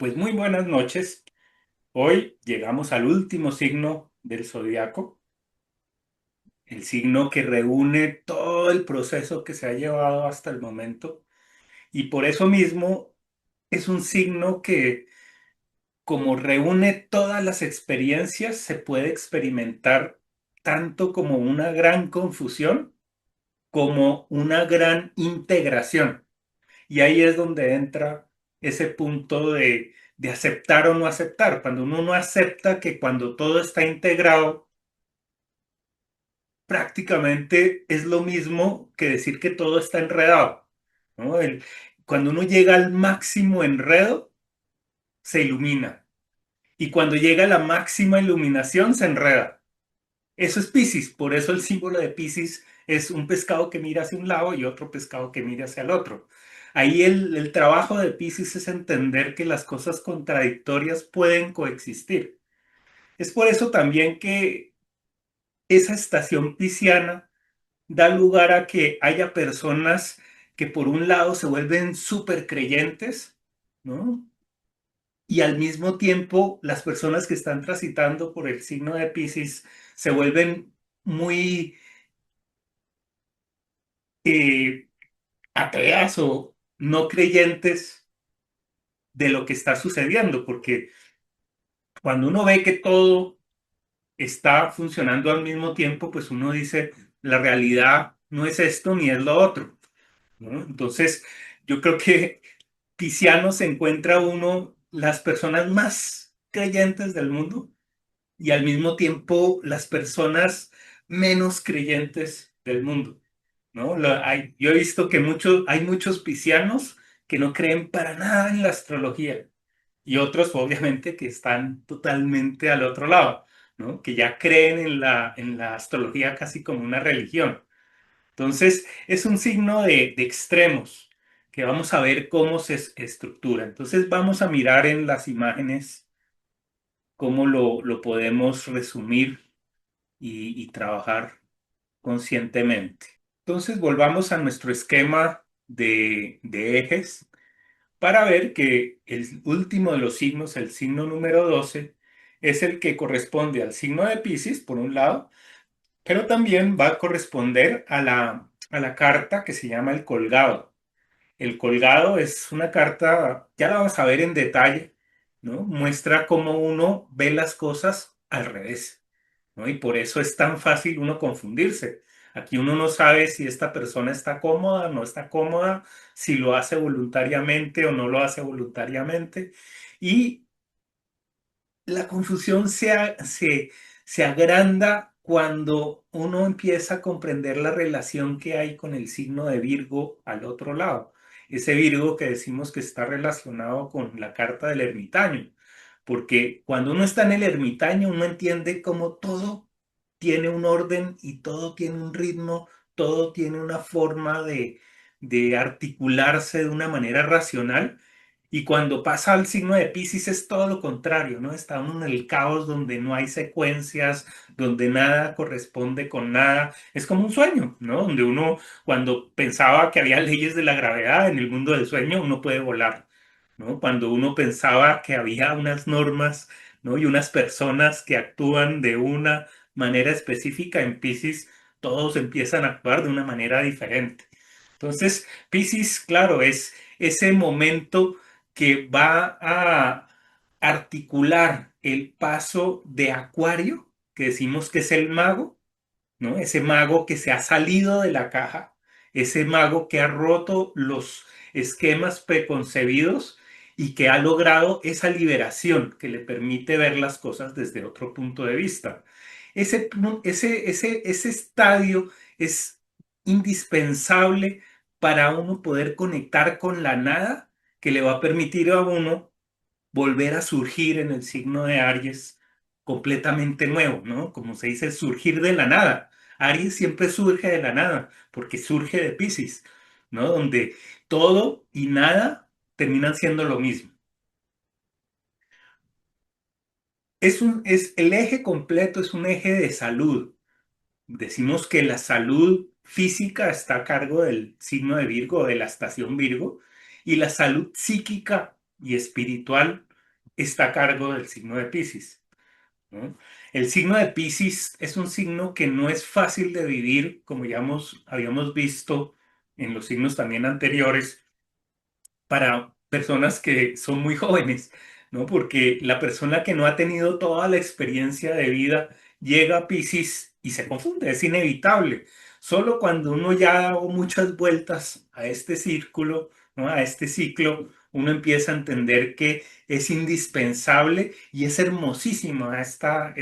Pues muy buenas noches. Hoy llegamos al último signo del zodiaco, el signo que reúne todo el proceso que se ha llevado hasta el momento. Y por eso mismo es un signo que, como reúne todas las experiencias, se puede experimentar tanto como una gran confusión como una gran integración. Y ahí es donde entra ese punto de aceptar o no aceptar. Cuando uno no acepta que cuando todo está integrado, prácticamente es lo mismo que decir que todo está enredado, ¿no? Cuando uno llega al máximo enredo, se ilumina. Y cuando llega a la máxima iluminación, se enreda. Eso es Piscis, por eso el símbolo de Piscis es un pescado que mira hacia un lado y otro pescado que mira hacia el otro. Ahí el trabajo de Piscis es entender que las cosas contradictorias pueden coexistir. Es por eso también que esa estación pisciana da lugar a que haya personas que por un lado se vuelven súper creyentes, ¿no? Y al mismo tiempo las personas que están transitando por el signo de Piscis se vuelven muy eh, ateas o no creyentes de lo que está sucediendo, porque cuando uno ve que todo está funcionando al mismo tiempo, pues uno dice, la realidad no es esto ni es lo otro, ¿no? Entonces, yo creo que Tiziano se encuentra uno las personas más creyentes del mundo y al mismo tiempo las personas menos creyentes del mundo, ¿no? Yo he visto que hay muchos piscianos que no creen para nada en la astrología y otros obviamente que están totalmente al otro lado, ¿no? Que ya creen en la astrología casi como una religión. Entonces, es un signo de extremos que vamos a ver cómo se estructura. Entonces, vamos a mirar en las imágenes cómo lo podemos resumir y trabajar conscientemente. Entonces, volvamos a nuestro esquema de ejes para ver que el último de los signos, el signo número 12, es el que corresponde al signo de Piscis, por un lado, pero también va a corresponder a la carta que se llama el colgado. El colgado es una carta, ya la vamos a ver en detalle, ¿no? Muestra cómo uno ve las cosas al revés, ¿no? Y por eso es tan fácil uno confundirse. Aquí uno no sabe si esta persona está cómoda, no está cómoda, si lo hace voluntariamente o no lo hace voluntariamente. Y la confusión se agranda cuando uno empieza a comprender la relación que hay con el signo de Virgo al otro lado. Ese Virgo que decimos que está relacionado con la carta del ermitaño. Porque cuando uno está en el ermitaño, uno entiende cómo todo tiene un orden y todo tiene un ritmo, todo tiene una forma de articularse de una manera racional. Y cuando pasa al signo de Piscis es todo lo contrario, ¿no? Está uno en el caos donde no hay secuencias, donde nada corresponde con nada. Es como un sueño, ¿no? Donde uno, cuando pensaba que había leyes de la gravedad en el mundo del sueño, uno puede volar, ¿no? Cuando uno pensaba que había unas normas, ¿no? Y unas personas que actúan de una manera específica en Piscis, todos empiezan a actuar de una manera diferente. Entonces, Piscis, claro, es ese momento que va a articular el paso de Acuario, que decimos que es el mago, ¿no? Ese mago que se ha salido de la caja, ese mago que ha roto los esquemas preconcebidos y que ha logrado esa liberación que le permite ver las cosas desde otro punto de vista. Ese estadio es indispensable para uno poder conectar con la nada que le va a permitir a uno volver a surgir en el signo de Aries completamente nuevo, ¿no? Como se dice, surgir de la nada. Aries siempre surge de la nada, porque surge de Piscis, ¿no? Donde todo y nada terminan siendo lo mismo. El eje completo es un eje de salud. Decimos que la salud física está a cargo del signo de Virgo, de la estación Virgo, y la salud psíquica y espiritual está a cargo del signo de Piscis, ¿no? El signo de Piscis es un signo que no es fácil de vivir, como ya habíamos visto en los signos también anteriores, para personas que son muy jóvenes, ¿no? Porque la persona que no ha tenido toda la experiencia de vida llega a Piscis y se confunde, es inevitable. Solo cuando uno ya ha dado muchas vueltas a este círculo, ¿no? A este ciclo, uno empieza a entender que es indispensable y es hermosísima esta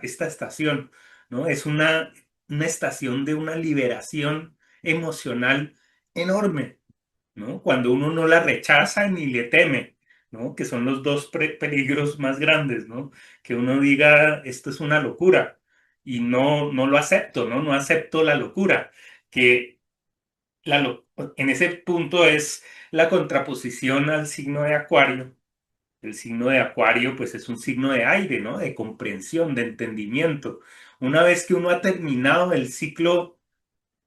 estación, ¿no? Es una estación de una liberación emocional enorme, ¿no? Cuando uno no la rechaza ni le teme, ¿no? Que son los dos peligros más grandes, ¿no? Que uno diga, esto es una locura y no lo acepto, ¿no? No acepto la locura, que en ese punto es la contraposición al signo de Acuario. El signo de Acuario, pues es un signo de aire, ¿no? De comprensión, de entendimiento. Una vez que uno ha terminado el ciclo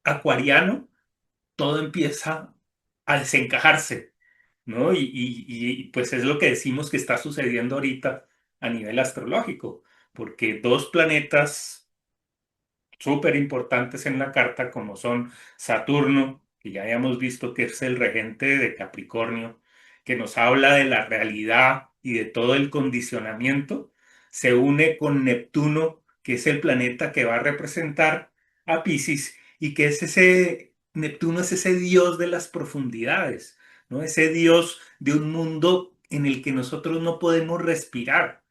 acuariano, todo empieza a desencajarse, ¿no? Pues es lo que decimos que está sucediendo ahorita a nivel astrológico, porque dos planetas súper importantes en la carta, como son Saturno, que ya habíamos visto que es el regente de Capricornio, que nos habla de la realidad y de todo el condicionamiento, se une con Neptuno, que es el planeta que va a representar a Piscis, y que es Neptuno es ese dios de las profundidades, ¿no? Ese dios de un mundo en el que nosotros no podemos respirar.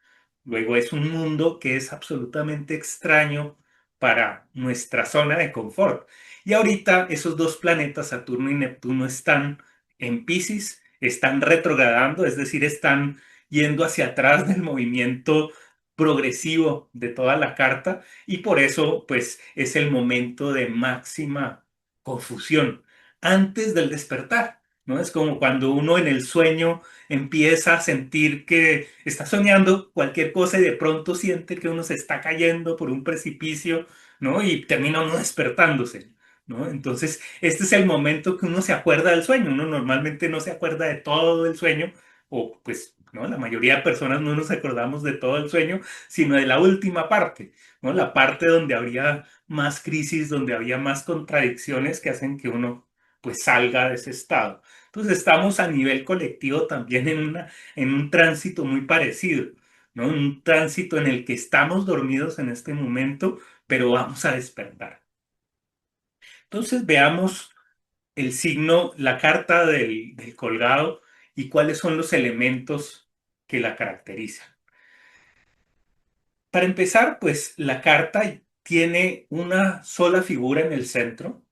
Luego es un mundo que es absolutamente extraño para nuestra zona de confort. Y ahorita esos dos planetas, Saturno y Neptuno, están en Piscis, están retrogradando, es decir, están yendo hacia atrás del movimiento progresivo de toda la carta y por eso pues es el momento de máxima confusión antes del despertar, ¿no? Es como cuando uno en el sueño empieza a sentir que está soñando cualquier cosa y de pronto siente que uno se está cayendo por un precipicio, ¿no? Y termina uno despertándose, ¿no? Entonces, este es el momento que uno se acuerda del sueño. Uno normalmente no se acuerda de todo el sueño, o pues, ¿no? La mayoría de personas no nos acordamos de todo el sueño, sino de la última parte, ¿no? La parte donde habría más crisis, donde había más contradicciones que hacen que uno pues salga de ese estado. Entonces estamos a nivel colectivo también en un tránsito muy parecido, ¿no? Un tránsito en el que estamos dormidos en este momento, pero vamos a despertar. Entonces veamos el signo, la carta del colgado y cuáles son los elementos que la caracterizan. Para empezar, pues la carta tiene una sola figura en el centro,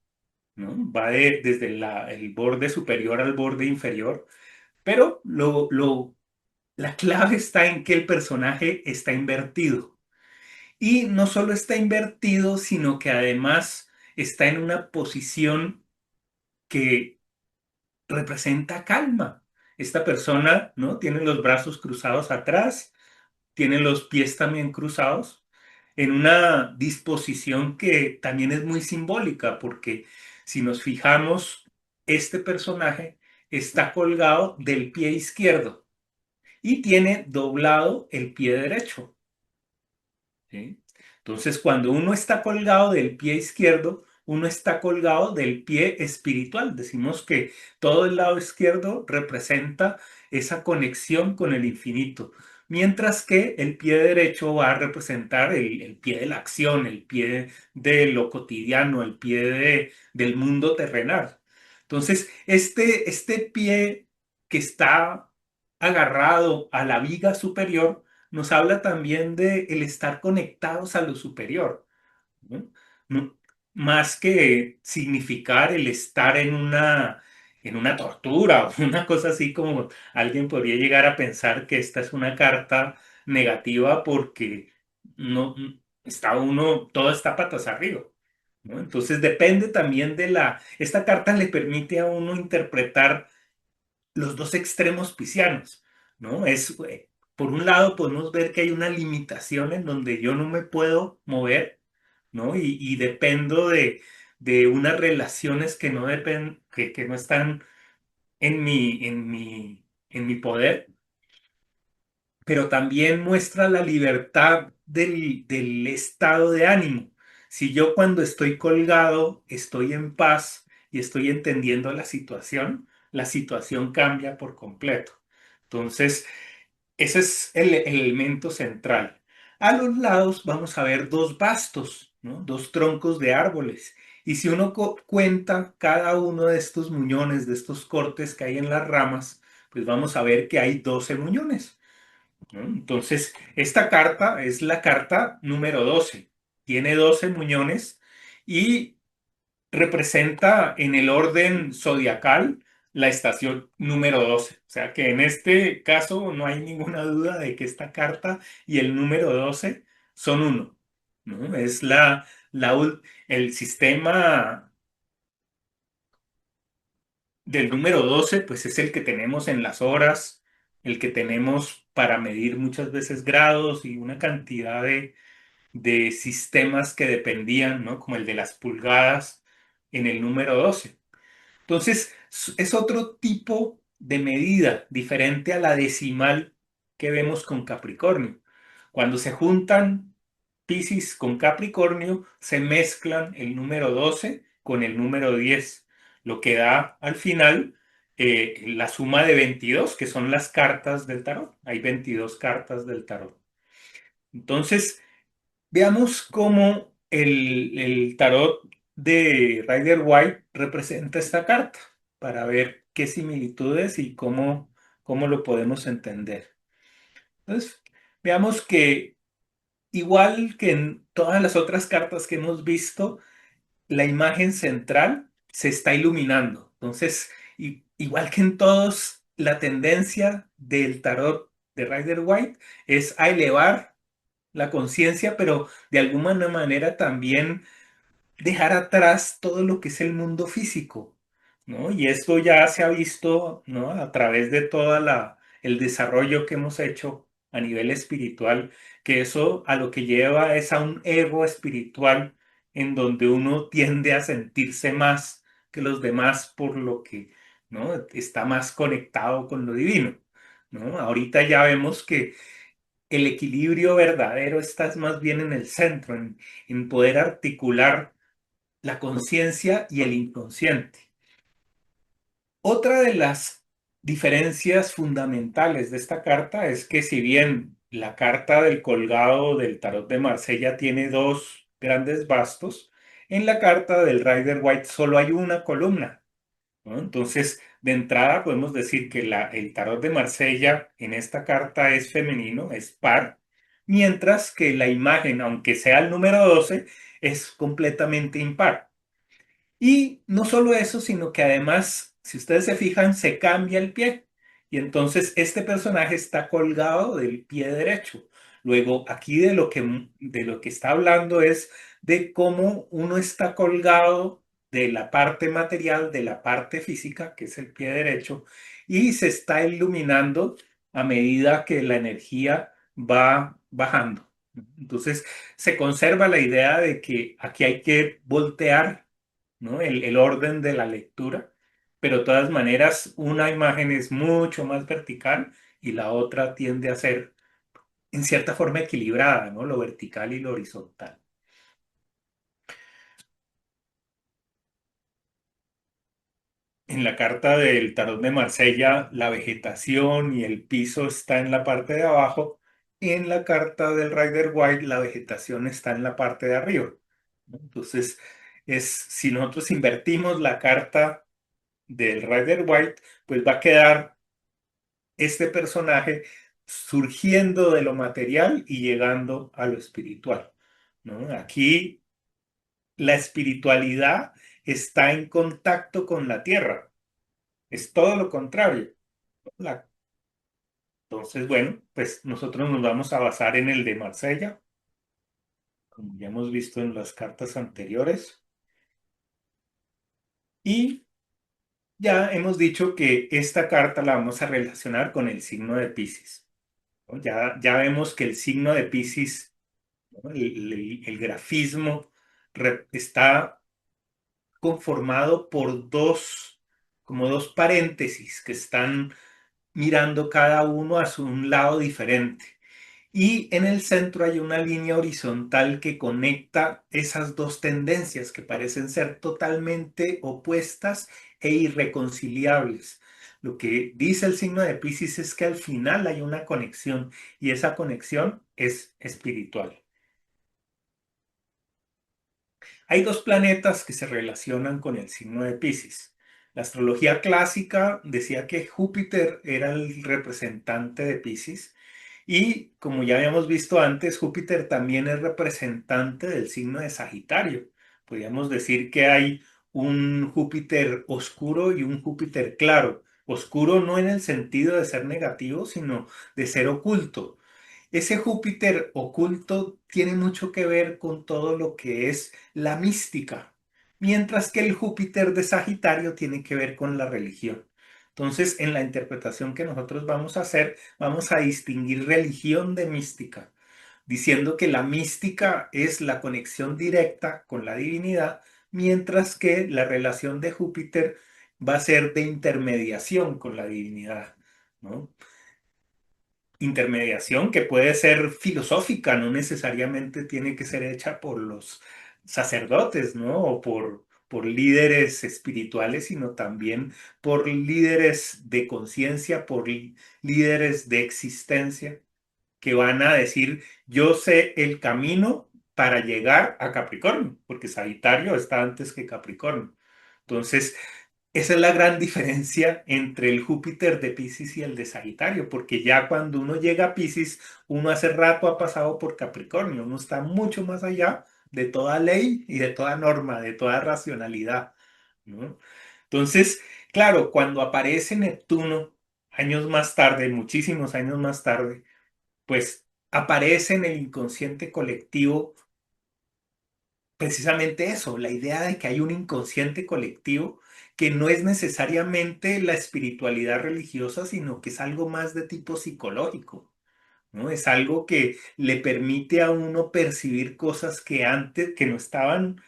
¿no? Va desde el borde superior al borde inferior, pero la clave está en que el personaje está invertido. Y no solo está invertido, sino que además está en una posición que representa calma. Esta persona, ¿no? Tiene los brazos cruzados atrás, tiene los pies también cruzados, en una disposición que también es muy simbólica, porque si nos fijamos, este personaje está colgado del pie izquierdo y tiene doblado el pie derecho. ¿Sí? Entonces, cuando uno está colgado del pie izquierdo, uno está colgado del pie espiritual. Decimos que todo el lado izquierdo representa esa conexión con el infinito, mientras que el pie derecho va a representar el pie de la acción, el pie de lo cotidiano, el pie del mundo terrenal. Entonces, este pie que está agarrado a la viga superior, nos habla también de el estar conectados a lo superior, ¿no? No- Más que significar el estar en una tortura o una cosa así como alguien podría llegar a pensar que esta es una carta negativa porque no está uno, todo está patas arriba, ¿no? Entonces depende también esta carta le permite a uno interpretar los dos extremos piscianos, ¿no? Por un lado, podemos ver que hay una limitación en donde yo no me puedo mover, ¿no? Y dependo de unas relaciones que no están en mi poder. pero también muestra la libertad del estado de ánimo. Si yo cuando estoy colgado estoy en paz y estoy entendiendo la situación cambia por completo. Entonces, ese es el elemento central. A los lados vamos a ver dos bastos, ¿no? Dos troncos de árboles. Y si uno cuenta cada uno de estos muñones, de estos cortes que hay en las ramas, pues vamos a ver que hay 12 muñones, ¿no? Entonces, esta carta es la carta número 12. Tiene 12 muñones y representa en el orden zodiacal la estación número 12. O sea que en este caso no hay ninguna duda de que esta carta y el número 12 son uno, ¿no? Es el sistema del número 12, pues es el que tenemos en las horas, el que tenemos para medir muchas veces grados y una cantidad de sistemas que dependían, ¿no? Como el de las pulgadas en el número 12. Entonces, es otro tipo de medida diferente a la decimal que vemos con Capricornio. Cuando se juntan Piscis con Capricornio, se mezclan el número 12 con el número 10, lo que da al final la suma de 22, que son las cartas del tarot. Hay 22 cartas del tarot. Entonces, veamos cómo el tarot de Rider White representa esta carta para ver qué similitudes y cómo lo podemos entender. Entonces, veamos que igual que en todas las otras cartas que hemos visto, la imagen central se está iluminando. Entonces, igual que en todos, la tendencia del tarot de Rider White es a elevar la conciencia, pero de alguna manera también dejar atrás todo lo que es el mundo físico, ¿no? Y esto ya se ha visto, ¿no? A través de el desarrollo que hemos hecho a nivel espiritual, que eso a lo que lleva es a un ego espiritual en donde uno tiende a sentirse más que los demás por lo que, ¿no? Está más conectado con lo divino, ¿no? Ahorita ya vemos que el equilibrio verdadero está más bien en el centro, en poder articular la conciencia y el inconsciente. Otra de las diferencias fundamentales de esta carta es que si bien la carta del colgado del tarot de Marsella tiene dos grandes bastos, en la carta del Rider White solo hay una columna, ¿no? Entonces, de entrada podemos decir que el tarot de Marsella en esta carta es femenino, es par, mientras que la imagen, aunque sea el número 12, es completamente impar. Y no solo eso, sino que además, si ustedes se fijan, se cambia el pie. Y entonces este personaje está colgado del pie derecho. Luego, aquí de lo que está hablando es de cómo uno está colgado de la parte material, de la parte física, que es el pie derecho, y se está iluminando a medida que la energía va bajando. Entonces, se conserva la idea de que aquí hay que voltear, ¿no? El orden de la lectura, pero de todas maneras una imagen es mucho más vertical y la otra tiende a ser en cierta forma equilibrada, ¿no? Lo vertical y lo horizontal. En la carta del tarot de Marsella, la vegetación y el piso está en la parte de abajo. Y en la carta del Rider White, la vegetación está en la parte de arriba, ¿no? Entonces, si nosotros invertimos la carta del Rider White, pues va a quedar este personaje surgiendo de lo material y llegando a lo espiritual, ¿no? Aquí la espiritualidad está en contacto con la tierra, es todo lo contrario. La- entonces, bueno, pues nosotros nos vamos a basar en el de Marsella, como ya hemos visto en las cartas anteriores, y ya hemos dicho que esta carta la vamos a relacionar con el signo de Piscis, ¿no? Ya vemos que el signo de Piscis, ¿no? El grafismo está conformado por como dos paréntesis que están mirando cada uno hacia un lado diferente. Y en el centro hay una línea horizontal que conecta esas dos tendencias que parecen ser totalmente opuestas e irreconciliables. Lo que dice el signo de Piscis es que al final hay una conexión y esa conexión es espiritual. Hay dos planetas que se relacionan con el signo de Piscis. La astrología clásica decía que Júpiter era el representante de Piscis y como ya habíamos visto antes, Júpiter también es representante del signo de Sagitario. Podríamos decir que hay un Júpiter oscuro y un Júpiter claro. Oscuro no en el sentido de ser negativo, sino de ser oculto. Ese Júpiter oculto tiene mucho que ver con todo lo que es la mística, mientras que el Júpiter de Sagitario tiene que ver con la religión. Entonces, en la interpretación que nosotros vamos a hacer, vamos a distinguir religión de mística, diciendo que la mística es la conexión directa con la divinidad, mientras que la relación de Júpiter va a ser de intermediación con la divinidad, ¿no? Intermediación que puede ser filosófica, no necesariamente tiene que ser hecha por los sacerdotes, ¿no? O por líderes espirituales, sino también por líderes de conciencia, por líderes de existencia que van a decir, yo sé el camino para llegar a Capricornio, porque Sagitario está antes que Capricornio. Entonces, esa es la gran diferencia entre el Júpiter de Piscis y el de Sagitario, porque ya cuando uno llega a Piscis, uno hace rato ha pasado por Capricornio, uno está mucho más allá de toda ley y de toda norma, de toda racionalidad, ¿no? Entonces, claro, cuando aparece Neptuno, años más tarde, muchísimos años más tarde, pues aparece en el inconsciente colectivo precisamente eso, la idea de que hay un inconsciente colectivo que no es necesariamente la espiritualidad religiosa, sino que es algo más de tipo psicológico, ¿no? Es algo que le permite a uno percibir cosas que antes, que no estaban,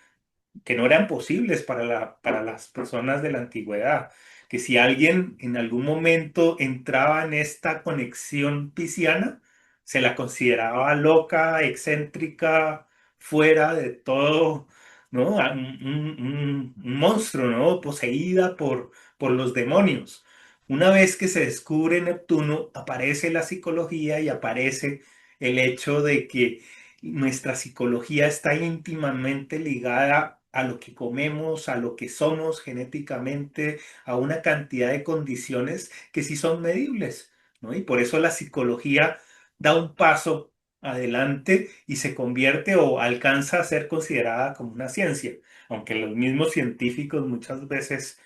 que no eran posibles para las personas de la antigüedad. Que si alguien en algún momento entraba en esta conexión pisciana, se la consideraba loca, excéntrica, fuera de todo, ¿no? Un monstruo, ¿no? Poseída por los demonios. Una vez que se descubre Neptuno, aparece la psicología y aparece el hecho de que nuestra psicología está íntimamente ligada a lo que comemos, a lo que somos genéticamente, a una cantidad de condiciones que sí son medibles, ¿no? Y por eso la psicología da un paso adelante y se convierte o alcanza a ser considerada como una ciencia, aunque los mismos científicos muchas veces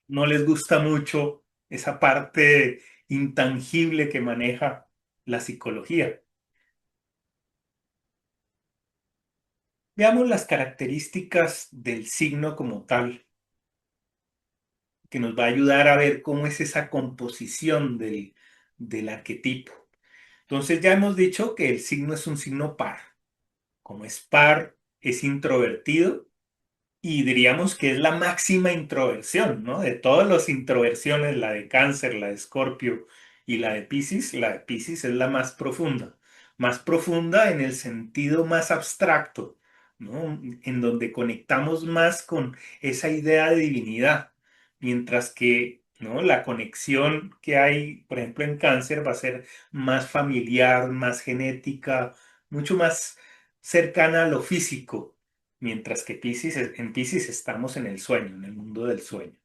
no les gusta mucho esa parte intangible que maneja la psicología. Veamos las características del signo como tal, que nos va a ayudar a ver cómo es esa composición del arquetipo. Entonces ya hemos dicho que el signo es un signo par. Como es par, es introvertido y diríamos que es la máxima introversión, ¿no? De todas las introversiones, la de Cáncer, la de Escorpio y la de Piscis es la más profunda en el sentido más abstracto, ¿no? En donde conectamos más con esa idea de divinidad, mientras que, ¿no? La conexión que hay, por ejemplo, en Cáncer va a ser más familiar, más genética, mucho más cercana a lo físico. Mientras que en Piscis estamos en el sueño, en el mundo del sueño.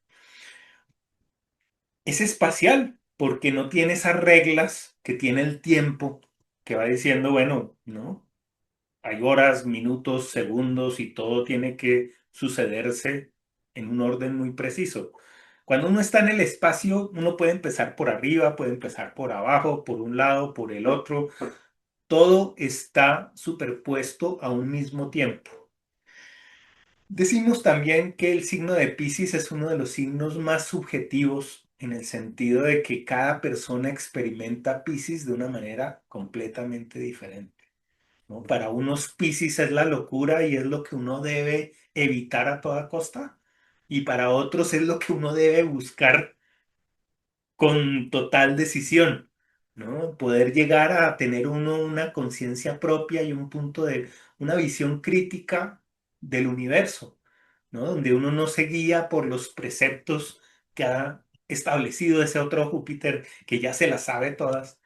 Es espacial porque no tiene esas reglas que tiene el tiempo, que va diciendo, bueno, ¿no? Hay horas, minutos, segundos y todo tiene que sucederse en un orden muy preciso. Cuando uno está en el espacio, uno puede empezar por arriba, puede empezar por abajo, por un lado, por el otro. Todo está superpuesto a un mismo tiempo. Decimos también que el signo de Piscis es uno de los signos más subjetivos en el sentido de que cada persona experimenta Piscis de una manera completamente diferente, ¿no? Para unos Piscis es la locura y es lo que uno debe evitar a toda costa y para otros es lo que uno debe buscar con total decisión, ¿no? Poder llegar a tener uno una conciencia propia y un punto de, una visión crítica del universo, ¿no? Donde uno no se guía por los preceptos que ha establecido ese otro Júpiter que ya se las sabe todas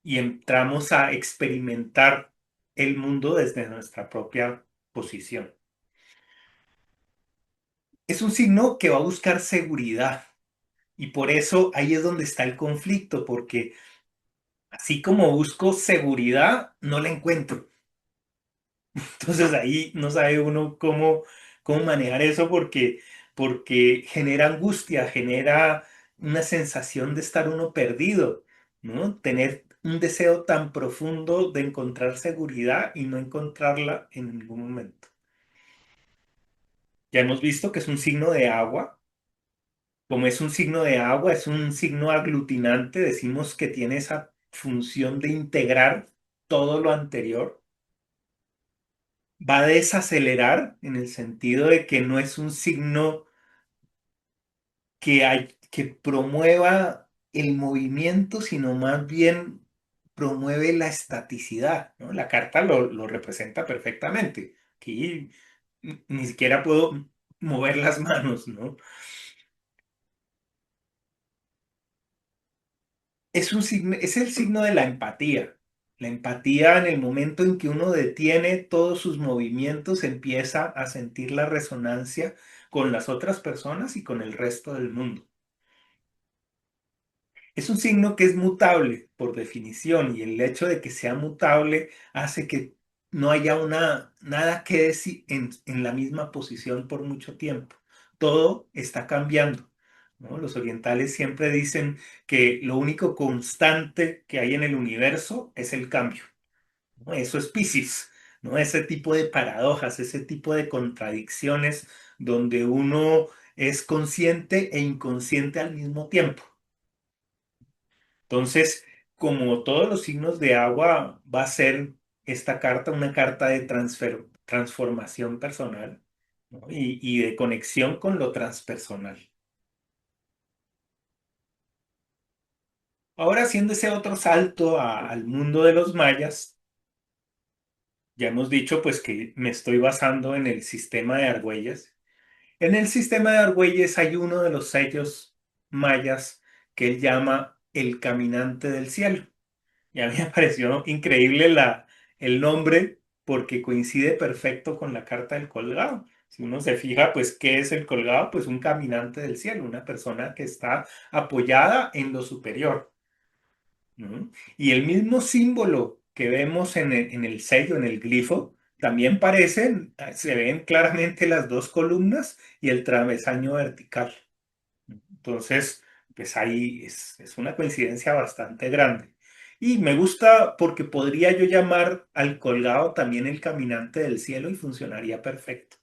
y entramos a experimentar el mundo desde nuestra propia posición. Es un signo que va a buscar seguridad y por eso ahí es donde está el conflicto, porque así como busco seguridad, no la encuentro. Entonces ahí no sabe uno cómo manejar eso porque genera angustia, genera una sensación de estar uno perdido, ¿no? Tener un deseo tan profundo de encontrar seguridad y no encontrarla en ningún momento. Ya hemos visto que es un signo de agua. Como es un signo de agua, es un signo aglutinante, decimos que tiene esa función de integrar todo lo anterior. Va a desacelerar en el sentido de que no es un signo que promueva el movimiento, sino más bien promueve la estaticidad, ¿no? La carta lo representa perfectamente. Aquí ni siquiera puedo mover las manos, ¿no? Es el signo de la empatía. La empatía en el momento en que uno detiene todos sus movimientos, empieza a sentir la resonancia con las otras personas y con el resto del mundo. Es un signo que es mutable por definición y el hecho de que sea mutable hace que no haya nada que decir en la misma posición por mucho tiempo. Todo está cambiando, ¿no? Los orientales siempre dicen que lo único constante que hay en el universo es el cambio, ¿no? Eso es Piscis, ¿no? Ese tipo de paradojas, ese tipo de contradicciones donde uno es consciente e inconsciente al mismo tiempo. Entonces, como todos los signos de agua, va a ser esta carta una carta de transformación personal, ¿no? Y de conexión con lo transpersonal. Ahora, haciendo ese otro salto al mundo de los mayas, ya hemos dicho pues que me estoy basando en el sistema de Argüelles. En el sistema de Argüelles hay uno de los sellos mayas que él llama el caminante del cielo. Y a mí me pareció increíble el nombre porque coincide perfecto con la carta del colgado. Si uno se fija, pues, ¿qué es el colgado? Pues un caminante del cielo, una persona que está apoyada en lo superior, ¿no? Y el mismo símbolo que vemos en el sello, en el glifo, también parecen, se ven claramente las dos columnas y el travesaño vertical. Entonces, pues ahí es una coincidencia bastante grande. Y me gusta porque podría yo llamar al colgado también el caminante del cielo y funcionaría perfecto,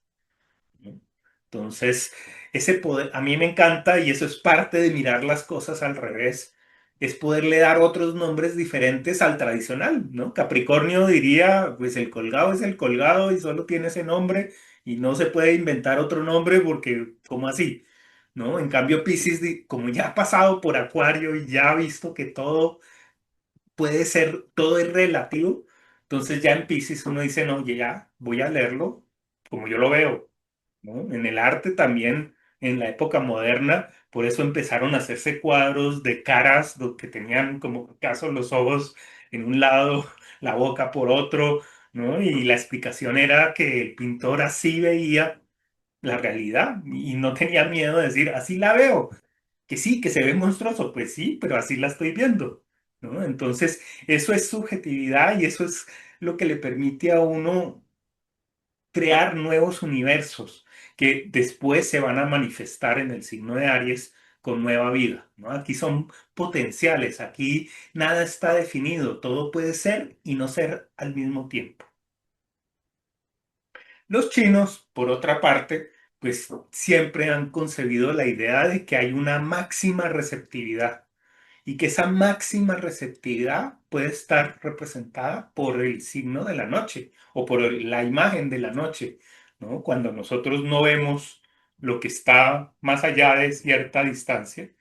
¿no? Entonces, ese poder, a mí me encanta y eso es parte de mirar las cosas al revés, es poderle dar otros nombres diferentes al tradicional, ¿no? Capricornio diría, pues el colgado es el colgado y solo tiene ese nombre y no se puede inventar otro nombre porque, ¿cómo así? ¿No? En cambio, Piscis, como ya ha pasado por Acuario y ya ha visto que todo puede ser, todo es relativo, entonces ya en Piscis uno dice, no, ya voy a leerlo como yo lo veo, ¿no? En el arte también, en la época moderna, por eso empezaron a hacerse cuadros de caras que tenían como caso los ojos en un lado, la boca por otro, ¿no? Y la explicación era que el pintor así veía la realidad y no tenía miedo de decir, así la veo, que sí, que se ve monstruoso, pues sí, pero así la estoy viendo, ¿no? Entonces, eso es subjetividad y eso es lo que le permite a uno crear nuevos universos que después se van a manifestar en el signo de Aries con nueva vida, ¿no? Aquí son potenciales, aquí nada está definido, todo puede ser y no ser al mismo tiempo. Los chinos, por otra parte, pues siempre han concebido la idea de que hay una máxima receptividad y que esa máxima receptividad puede estar representada por el signo de la noche o por la imagen de la noche, ¿no? Cuando nosotros no vemos lo que está más allá de cierta distancia,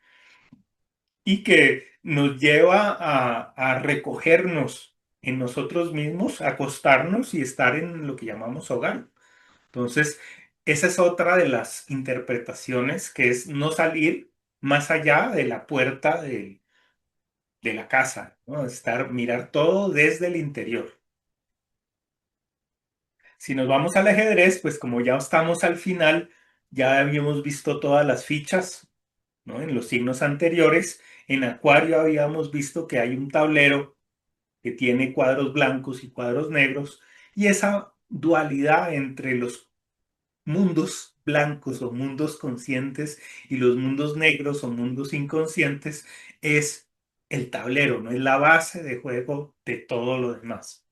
y que nos lleva a recogernos en nosotros mismos, acostarnos y estar en lo que llamamos hogar. Entonces, esa es otra de las interpretaciones, que es no salir más allá de la puerta de la casa, ¿no? Mirar todo desde el interior. Si nos vamos al ajedrez, pues como ya estamos al final, ya habíamos visto todas las fichas, ¿no? En los signos anteriores, en Acuario habíamos visto que hay un tablero que tiene cuadros blancos y cuadros negros, y esa dualidad entre los mundos blancos o mundos conscientes y los mundos negros o mundos inconscientes es el tablero, ¿no? Es la base de juego de todo lo demás.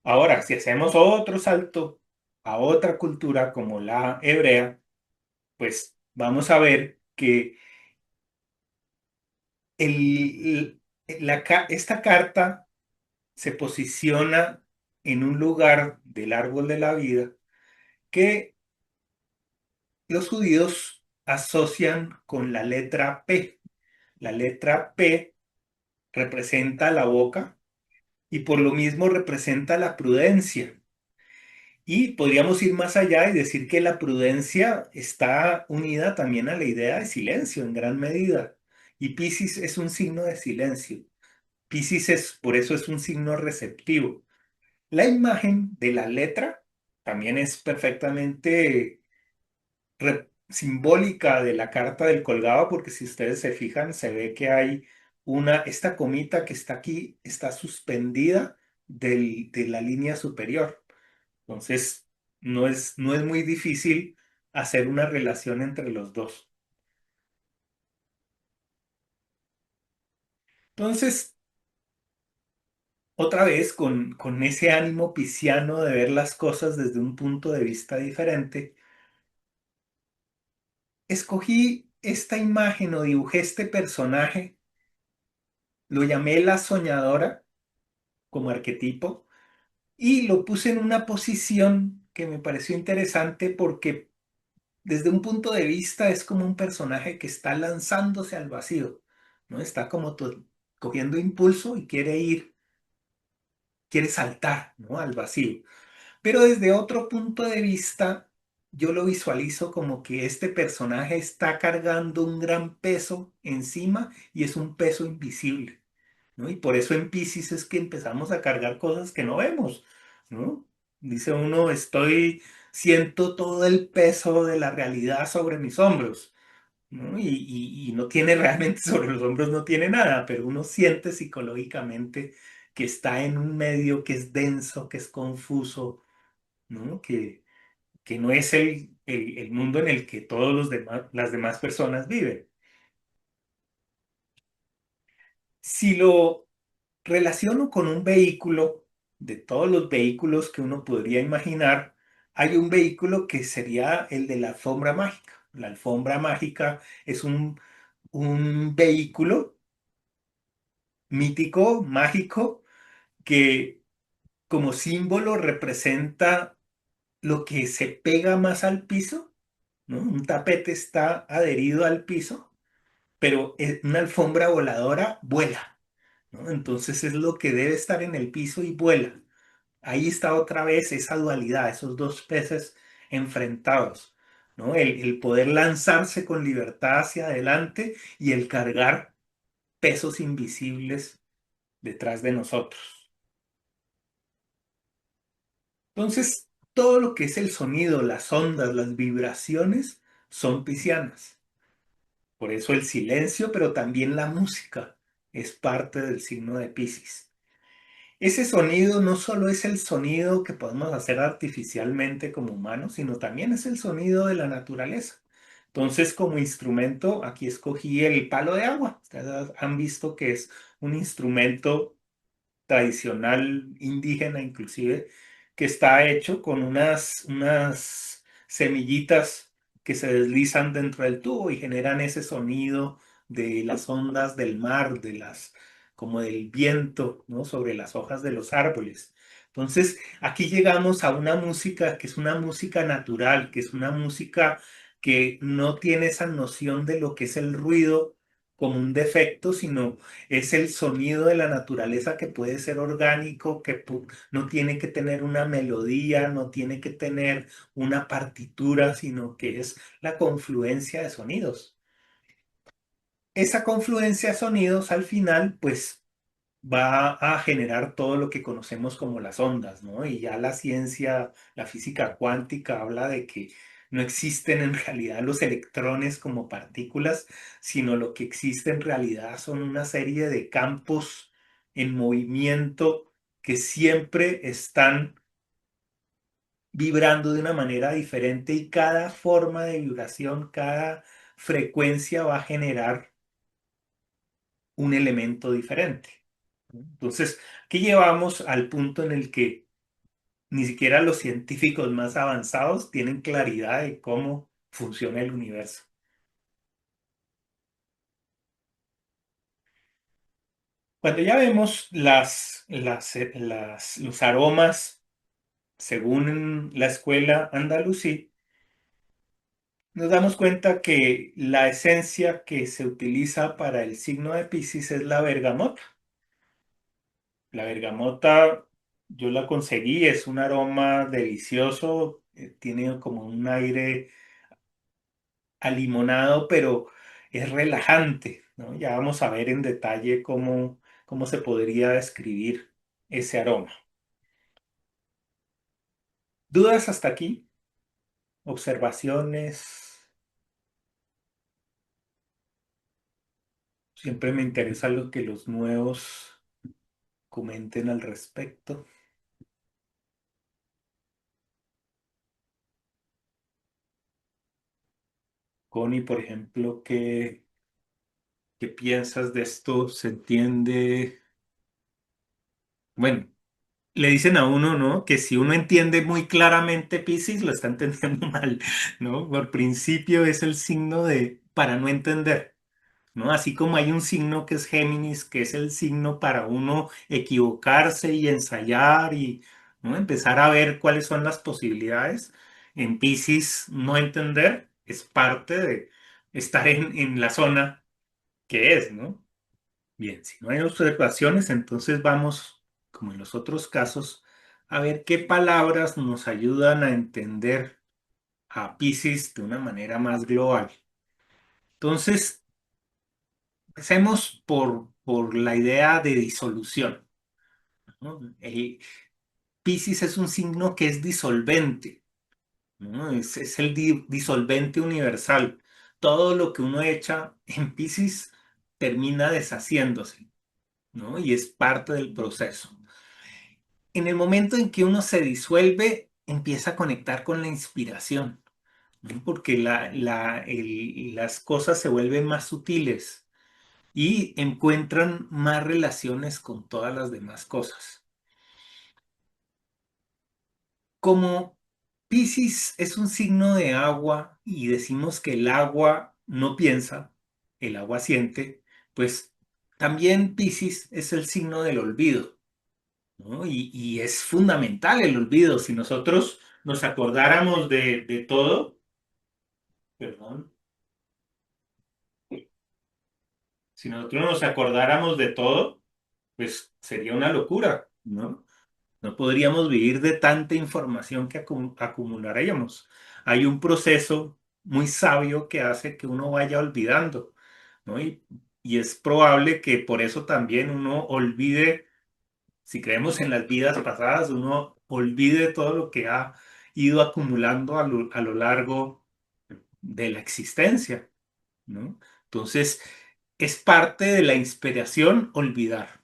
Ahora, si hacemos otro salto a otra cultura como la hebrea, pues vamos a ver que esta carta se posiciona en un lugar del árbol de la vida que los judíos asocian con la letra P. La letra P representa la boca y por lo mismo representa la prudencia. Y podríamos ir más allá y decir que la prudencia está unida también a la idea de silencio en gran medida. Y Piscis es un signo de silencio. Piscis es, por eso es un signo receptivo. La imagen de la letra también es perfectamente simbólica de la carta del colgado, porque si ustedes se fijan, se ve que hay esta comita que está aquí, está suspendida de la línea superior. Entonces, no es muy difícil hacer una relación entre los dos. Entonces, otra vez, con ese ánimo pisciano de ver las cosas desde un punto de vista diferente, escogí esta imagen o dibujé este personaje, lo llamé la soñadora como arquetipo y lo puse en una posición que me pareció interesante porque desde un punto de vista es como un personaje que está lanzándose al vacío, ¿no? Está como cogiendo impulso y quiere saltar, ¿no? Al vacío. Pero desde otro punto de vista, yo lo visualizo como que este personaje está cargando un gran peso encima y es un peso invisible, ¿no? Y por eso en Piscis es que empezamos a cargar cosas que no vemos, ¿no? Dice uno, siento todo el peso de la realidad sobre mis hombros, ¿no? Y no tiene realmente sobre los hombros, no tiene nada, pero uno siente psicológicamente que está en un medio que es denso, que es confuso, ¿no? Que no es el mundo en el que todos las demás personas viven. Si lo relaciono con un vehículo, de todos los vehículos que uno podría imaginar, hay un vehículo que sería el de la alfombra mágica. La alfombra mágica es un vehículo mítico, mágico, que como símbolo representa lo que se pega más al piso, ¿no? Un tapete está adherido al piso, pero una alfombra voladora vuela, ¿no? Entonces es lo que debe estar en el piso y vuela. Ahí está otra vez esa dualidad, esos dos peces enfrentados, ¿no? El poder lanzarse con libertad hacia adelante y el cargar pesos invisibles detrás de nosotros. Entonces, todo lo que es el sonido, las ondas, las vibraciones son piscianas. Por eso el silencio, pero también la música es parte del signo de Piscis. Ese sonido no solo es el sonido que podemos hacer artificialmente como humanos, sino también es el sonido de la naturaleza. Entonces, como instrumento, aquí escogí el palo de agua. Ustedes han visto que es un instrumento tradicional indígena inclusive, que está hecho con unas semillitas que se deslizan dentro del tubo y generan ese sonido de las ondas del mar, como del viento, ¿no? Sobre las hojas de los árboles. Entonces, aquí llegamos a una música que es una música natural, que es una música que no tiene esa noción de lo que es el ruido como un defecto, sino es el sonido de la naturaleza que puede ser orgánico, que no tiene que tener una melodía, no tiene que tener una partitura, sino que es la confluencia de sonidos. Esa confluencia de sonidos al final, pues va a generar todo lo que conocemos como las ondas, ¿no? Y ya la ciencia, la física cuántica habla de que no existen en realidad los electrones como partículas, sino lo que existe en realidad son una serie de campos en movimiento que siempre están vibrando de una manera diferente y cada forma de vibración, cada frecuencia va a generar un elemento diferente. Entonces, aquí llevamos al punto en el que ni siquiera los científicos más avanzados tienen claridad de cómo funciona el universo. Cuando ya vemos los aromas, según la escuela andalusí, nos damos cuenta que la esencia que se utiliza para el signo de Piscis es la bergamota. La bergamota, yo la conseguí, es un aroma delicioso, tiene como un aire alimonado, pero es relajante, ¿no? Ya vamos a ver en detalle cómo se podría describir ese aroma. ¿Dudas hasta aquí? ¿Observaciones? Siempre me interesa lo que los nuevos comenten al respecto. Connie, por ejemplo, ¿qué piensas de esto? ¿Se entiende? Bueno, le dicen a uno, ¿no? Que si uno entiende muy claramente Piscis, lo está entendiendo mal, ¿no? Por principio es el signo de para no entender, ¿no? Así como hay un signo que es Géminis, que es el signo para uno equivocarse y ensayar y, ¿no? Empezar a ver cuáles son las posibilidades. En Piscis, no entender es parte de estar en la zona que es, ¿no? Bien, si no hay observaciones, entonces vamos, como en los otros casos, a ver qué palabras nos ayudan a entender a Piscis de una manera más global. Entonces, empecemos por la idea de disolución, ¿no? El Piscis es un signo que es disolvente, ¿no? Es el disolvente universal. Todo lo que uno echa en Piscis termina deshaciéndose, ¿no? Y es parte del proceso. En el momento en que uno se disuelve, empieza a conectar con la inspiración, ¿no? Porque las cosas se vuelven más sutiles y encuentran más relaciones con todas las demás cosas. Como Piscis es un signo de agua y decimos que el agua no piensa, el agua siente, pues también Piscis es el signo del olvido. ¿No? Y es fundamental el olvido. Si nosotros nos acordáramos de todo, perdón, si nosotros nos acordáramos de todo, pues sería una locura, ¿no? No podríamos vivir de tanta información que acumularíamos. Hay un proceso muy sabio que hace que uno vaya olvidando, ¿no? Y es probable que por eso también uno olvide. Si creemos en las vidas pasadas, uno olvide todo lo que ha ido acumulando a lo largo de la existencia, ¿no? Entonces, es parte de la inspiración olvidar.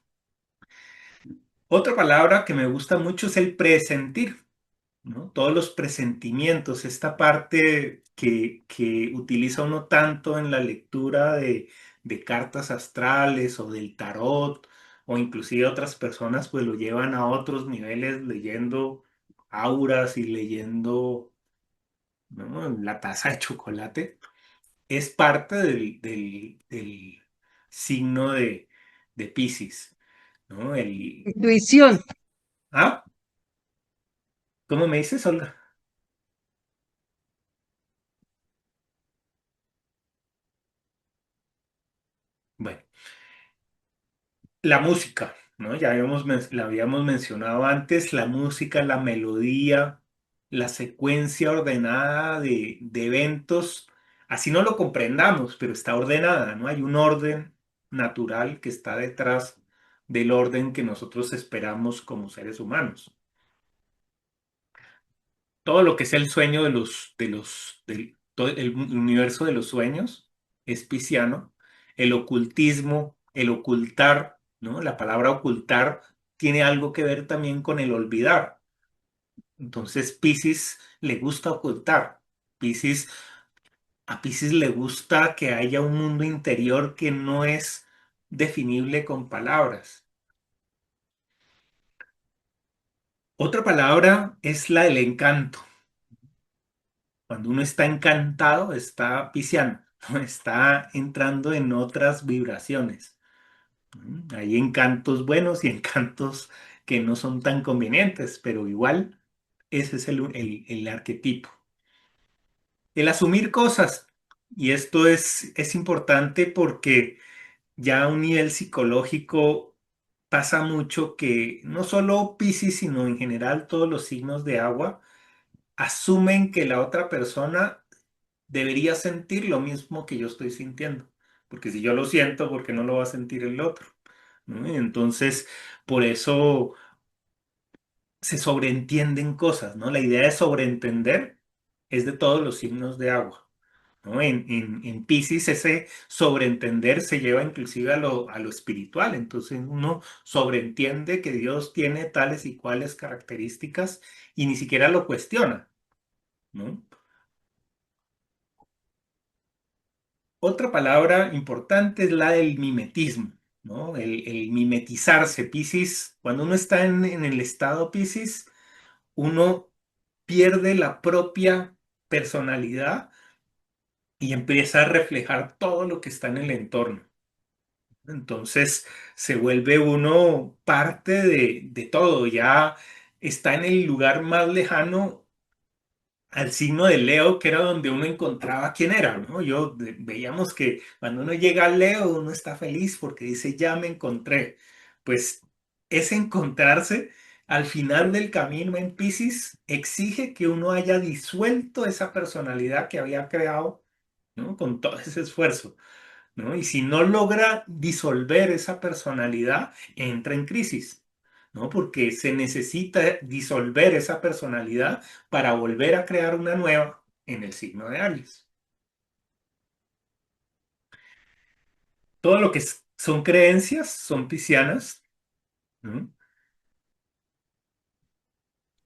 Otra palabra que me gusta mucho es el presentir, ¿no? Todos los presentimientos, esta parte que utiliza uno tanto en la lectura de cartas astrales o del tarot, o inclusive otras personas pues lo llevan a otros niveles leyendo auras y leyendo, ¿no? La taza de chocolate, es parte del signo de Piscis, ¿no? Intuición. ¿Ah? ¿Cómo me dices, Olga? Bueno, la música, ¿no? Ya la habíamos mencionado antes, la música, la melodía, la secuencia ordenada de eventos, así no lo comprendamos, pero está ordenada, ¿no? Hay un orden natural que está detrás del orden que nosotros esperamos como seres humanos. Todo lo que es el sueño todo el universo de los sueños es pisciano. El ocultismo, el ocultar, ¿no? La palabra ocultar tiene algo que ver también con el olvidar. Entonces, Piscis le gusta ocultar. Piscis, a Piscis le gusta que haya un mundo interior que no es definible con palabras. Otra palabra es la del encanto. Cuando uno está encantado, está pisciano, ¿no? Está entrando en otras vibraciones. Hay encantos buenos y encantos que no son tan convenientes, pero igual ese es el arquetipo. El asumir cosas, y esto es importante porque ya a un nivel psicológico pasa mucho que no solo Piscis, sino en general todos los signos de agua asumen que la otra persona debería sentir lo mismo que yo estoy sintiendo. Porque si yo lo siento, ¿por qué no lo va a sentir el otro? ¿No? Y entonces, por eso se sobreentienden cosas, ¿no? La idea de sobreentender es de todos los signos de agua, ¿no? En Piscis ese sobreentender se lleva inclusive a lo espiritual. Entonces uno sobreentiende que Dios tiene tales y cuales características y ni siquiera lo cuestiona, ¿no? Otra palabra importante es la del mimetismo, ¿no? El mimetizarse. Piscis, cuando uno está en el estado Piscis, uno pierde la propia personalidad y empieza a reflejar todo lo que está en el entorno. Entonces se vuelve uno parte de todo, ya está en el lugar más lejano al signo de Leo, que era donde uno encontraba quién era, ¿no? Veíamos que cuando uno llega al Leo, uno está feliz porque dice, ya me encontré. Pues ese encontrarse al final del camino en Piscis exige que uno haya disuelto esa personalidad que había creado, ¿no? Con todo ese esfuerzo, ¿no? Y si no logra disolver esa personalidad, entra en crisis, ¿no? Porque se necesita disolver esa personalidad para volver a crear una nueva en el signo de Aries. Todo lo que son creencias son piscianas, ¿no?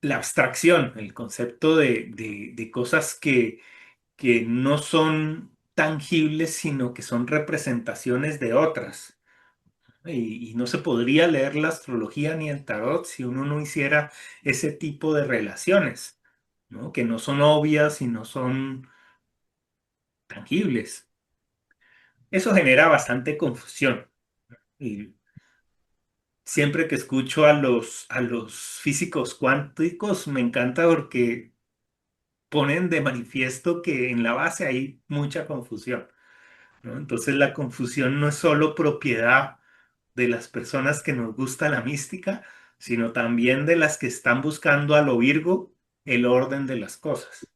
La abstracción, el concepto de cosas que no son tangibles, sino que son representaciones de otras. Y no se podría leer la astrología ni el tarot si uno no hiciera ese tipo de relaciones, ¿no? Que no son obvias y no son tangibles. Eso genera bastante confusión. Y siempre que escucho a los físicos cuánticos, me encanta porque ponen de manifiesto que en la base hay mucha confusión, ¿no? Entonces la confusión no es solo propiedad de las personas que nos gusta la mística, sino también de las que están buscando a lo Virgo el orden de las cosas.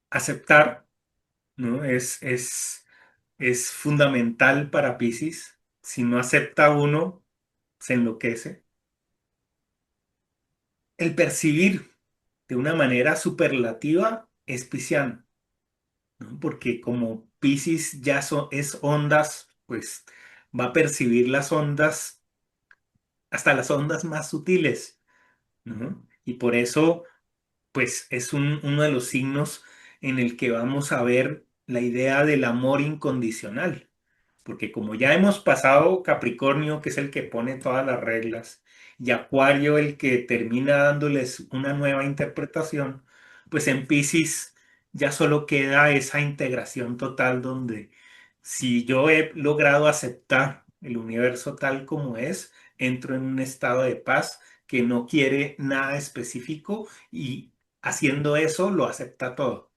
Aceptar, ¿no? Es fundamental para Piscis. Si no acepta uno, se enloquece. El percibir de una manera superlativa es pisciano, ¿no? Porque como Piscis ya es ondas, pues va a percibir las ondas, hasta las ondas más sutiles, ¿no? Y por eso pues es uno de los signos en el que vamos a ver la idea del amor incondicional. Porque como ya hemos pasado Capricornio, que es el que pone todas las reglas, y Acuario el que termina dándoles una nueva interpretación, pues en Piscis ya solo queda esa integración total donde si yo he logrado aceptar el universo tal como es, entro en un estado de paz que no quiere nada específico y haciendo eso lo acepta todo.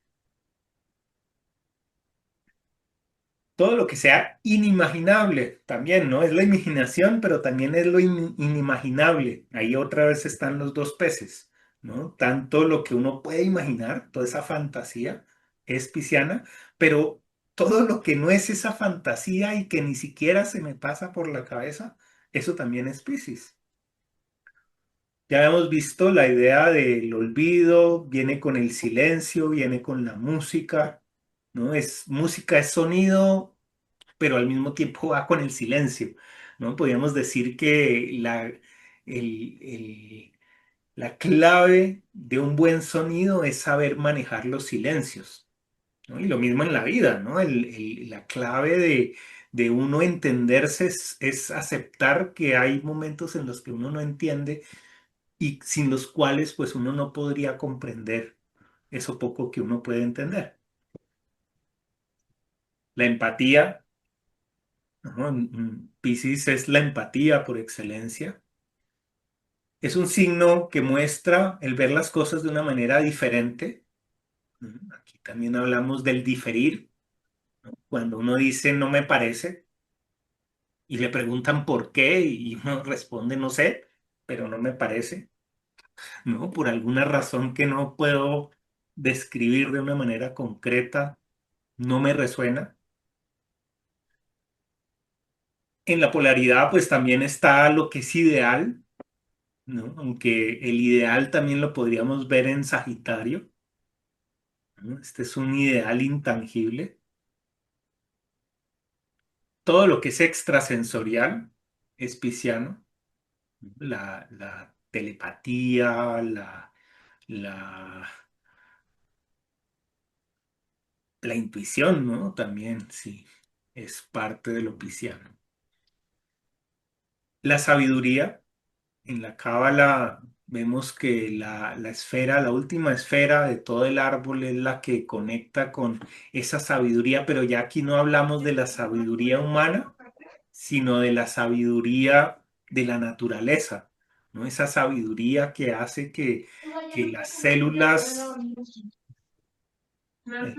todo lo que sea inimaginable también, ¿no? Es la imaginación, pero también es lo inimaginable. Ahí otra vez están los dos peces, ¿no? Tanto lo que uno puede imaginar, toda esa fantasía es pisciana, pero todo lo que no es esa fantasía y que ni siquiera se me pasa por la cabeza, eso también es Piscis. Ya hemos visto la idea del olvido, viene con el silencio, viene con la música, ¿no? Es música, es sonido, pero al mismo tiempo va con el silencio, ¿no? Podríamos decir que el- la clave de un buen sonido es saber manejar los silencios, ¿no? Y lo mismo en la vida, ¿no? La clave de uno entenderse es aceptar que hay momentos en los que uno no entiende y sin los cuales pues uno no podría comprender eso poco que uno puede entender. La empatía, ¿no? Piscis es la empatía por excelencia. Es un signo que muestra el ver las cosas de una manera diferente. Aquí también hablamos del diferir. Cuando uno dice no me parece y le preguntan por qué y uno responde no sé, pero no me parece, ¿no? Por alguna razón que no puedo describir de una manera concreta, no me resuena. En la polaridad pues también está lo que es ideal, ¿no? Aunque el ideal también lo podríamos ver en Sagitario, ¿no? Este es un ideal intangible. Todo lo que es extrasensorial es pisciano. La telepatía, la, la intuición, ¿no? También, sí, es parte de lo pisciano. La sabiduría. En la cábala vemos que la esfera, la última esfera de todo el árbol es la que conecta con esa sabiduría, pero ya aquí no hablamos de la sabiduría humana, sino de la sabiduría de la naturaleza, ¿no? Esa sabiduría que hace que las células, eh,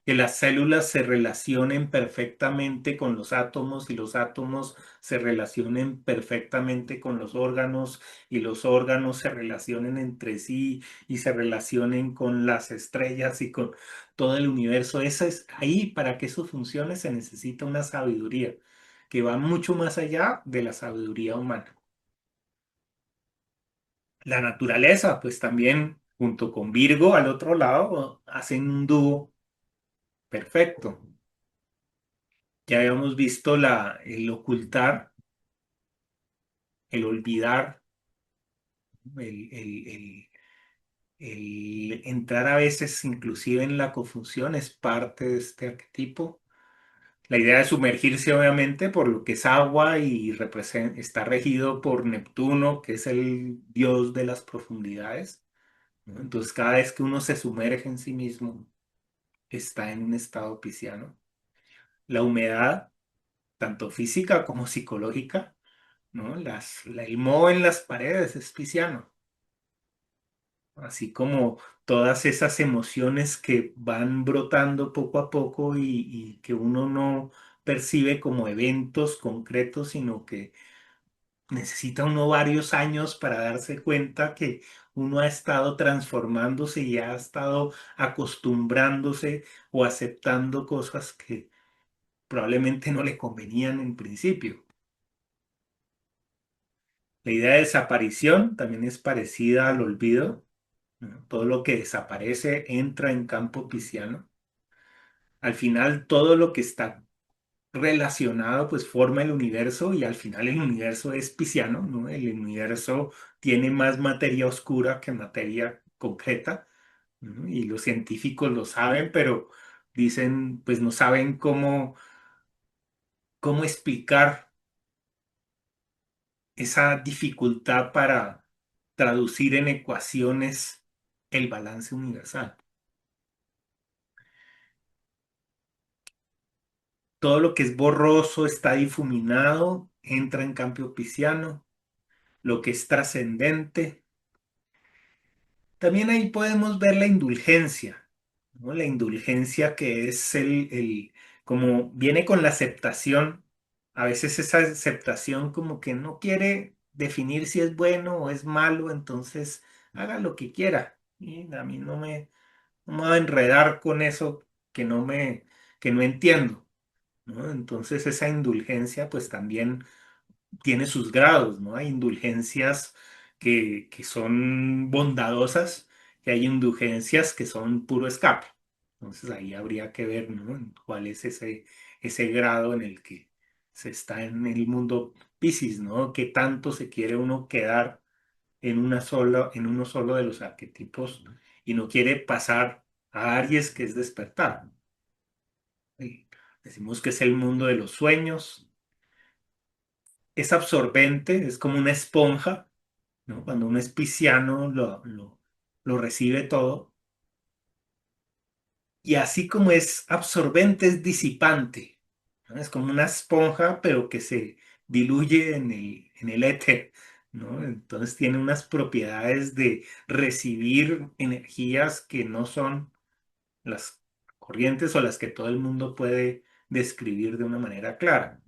que las células se relacionen perfectamente con los átomos y los átomos se relacionen perfectamente con los órganos y los órganos se relacionen entre sí y se relacionen con las estrellas y con todo el universo. Esa es ahí, para que eso funcione se necesita una sabiduría que va mucho más allá de la sabiduría humana. La naturaleza, pues también junto con Virgo al otro lado, hacen un dúo perfecto. Ya habíamos visto el ocultar, el olvidar, el el entrar a veces inclusive en la confusión es parte de este arquetipo. La idea de sumergirse obviamente por lo que es agua y está regido por Neptuno, que es el dios de las profundidades, ¿no? Entonces cada vez que uno se sumerge en sí mismo, está en un estado pisciano. La humedad, tanto física como psicológica, ¿no? El moho en las paredes es pisciano, así como todas esas emociones que van brotando poco a poco y que uno no percibe como eventos concretos, sino que necesita uno varios años para darse cuenta que uno ha estado transformándose y ha estado acostumbrándose o aceptando cosas que probablemente no le convenían en principio. La idea de desaparición también es parecida al olvido, ¿no? Todo lo que desaparece entra en campo pisciano. Al final, todo lo que está relacionado, pues forma el universo y al final el universo es pisciano, ¿no? El universo tiene más materia oscura que materia concreta, ¿no? Y los científicos lo saben, pero dicen, pues no saben cómo explicar esa dificultad para traducir en ecuaciones el balance universal. Todo lo que es borroso está difuminado, entra en cambio pisciano, lo que es trascendente. También ahí podemos ver la indulgencia, ¿no? La indulgencia que es como viene con la aceptación, a veces esa aceptación como que no quiere definir si es bueno o es malo, entonces haga lo que quiera. Y a mí no me va a enredar con eso que que no entiendo, ¿no? Entonces esa indulgencia pues también tiene sus grados, ¿no? Hay indulgencias que son bondadosas y hay indulgencias que son puro escape. Entonces ahí habría que ver, ¿no? En cuál es ese grado en el que se está en el mundo Piscis, ¿no? ¿Qué tanto se quiere uno quedar en uno solo de los arquetipos y no quiere pasar a Aries, que es despertar? Y decimos que es el mundo de los sueños, es absorbente, es como una esponja, ¿no? Cuando uno es pisciano lo recibe todo. Y así como es absorbente, es disipante, ¿no? Es como una esponja, pero que se diluye en en el éter, ¿no? Entonces tiene unas propiedades de recibir energías que no son las corrientes o las que todo el mundo puede describir de una manera clara.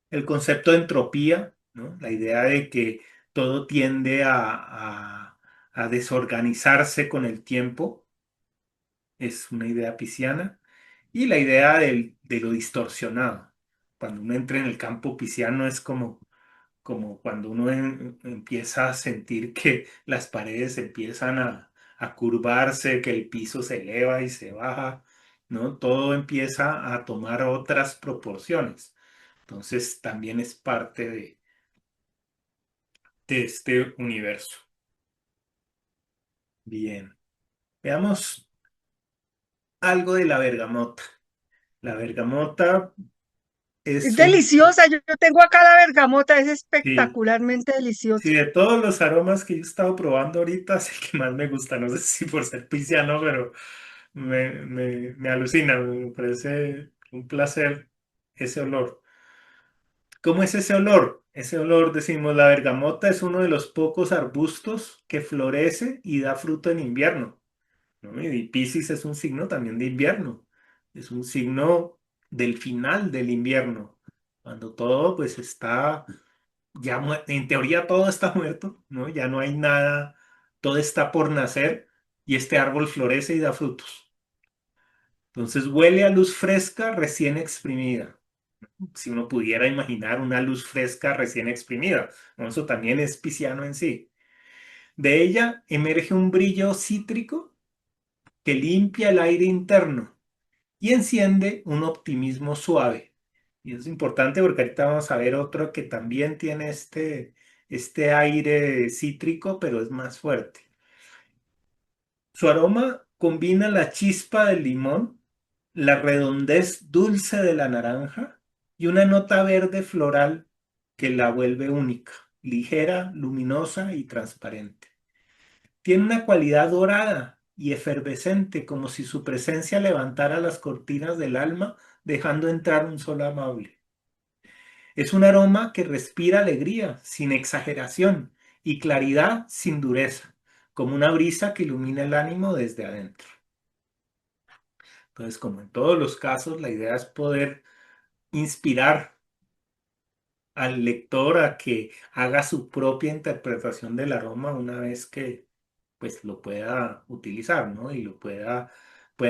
El concepto de entropía, ¿no? La idea de que todo tiende a desorganizarse con el tiempo, es una idea pisciana. Y la idea de lo distorsionado. Cuando uno entra en el campo pisciano es como cuando uno empieza a sentir que las paredes empiezan a curvarse, que el piso se eleva y se baja, ¿no? Todo empieza a tomar otras proporciones. Entonces también es parte de este universo. Bien, veamos algo de la bergamota. La bergamota Es es deliciosa, yo tengo acá la bergamota, es sí, espectacularmente sí, deliciosa. de todos los aromas que yo he estado probando ahorita, es el que más me gusta. No sé si por ser pisciano, pero me alucina, me parece un placer ese olor. ¿Cómo es ese olor? Ese olor, decimos, la bergamota es uno de los pocos arbustos que florece y da fruto en invierno, ¿no? Y Piscis es un signo también de invierno, es un signo del final del invierno, cuando todo pues está ya, en teoría todo está muerto, ¿no? Ya no hay nada, todo está por nacer y este árbol florece y da frutos. Entonces huele a luz fresca recién exprimida. Si uno pudiera imaginar una luz fresca recién exprimida, ¿no? Eso también es pisciano en sí. De ella emerge un brillo cítrico que limpia el aire interno y enciende un optimismo suave. Y es importante porque ahorita vamos a ver otro que también tiene este aire cítrico, pero es más fuerte. Su aroma combina la chispa del limón, la redondez dulce de la naranja y una nota verde floral que la vuelve única, ligera, luminosa y transparente. Tiene una cualidad dorada y efervescente, como si su presencia levantara las cortinas del alma, dejando entrar un sol amable. Es un aroma que respira alegría, sin exageración, y claridad sin dureza, como una brisa que ilumina el ánimo desde adentro. Entonces, como en todos los casos, la idea es poder inspirar al lector a que haga su propia interpretación del aroma una vez que pues lo pueda utilizar, ¿no? Y pueda